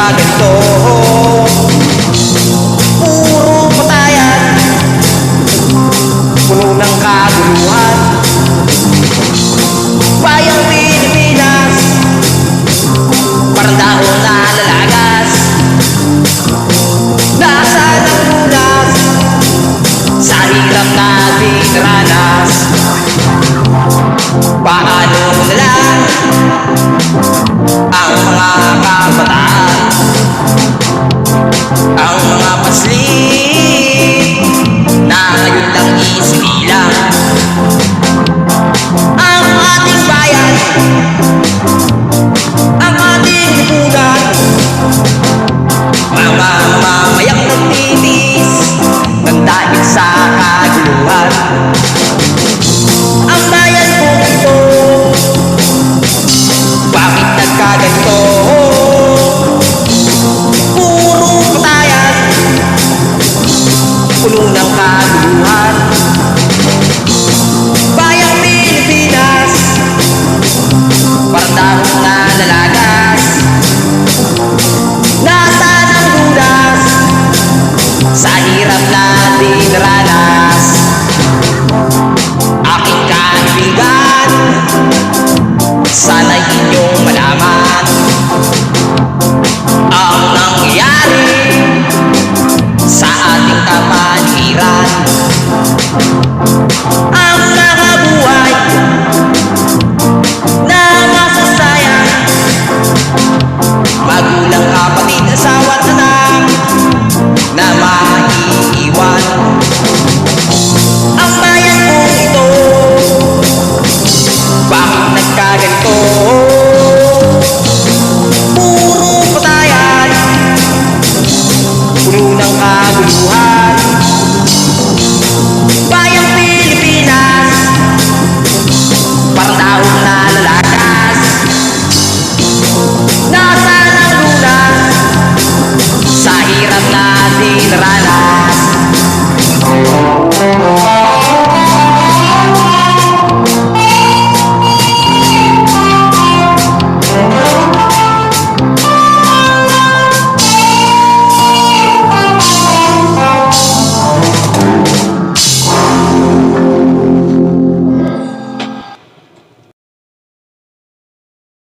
ganito. Puro patayan, puno ng kaguluhan. Bayang Pilipinas, parang dahon na lalagas. Nasaan ang lunas sa hirap na dinaranas? Paano na lang ang mga kabataan, ang mga paslit na ngayon lang isilang ang ating bayan, ang ating lipunan? Mga mamayang nagtitis ng dahil sa kaguluhan.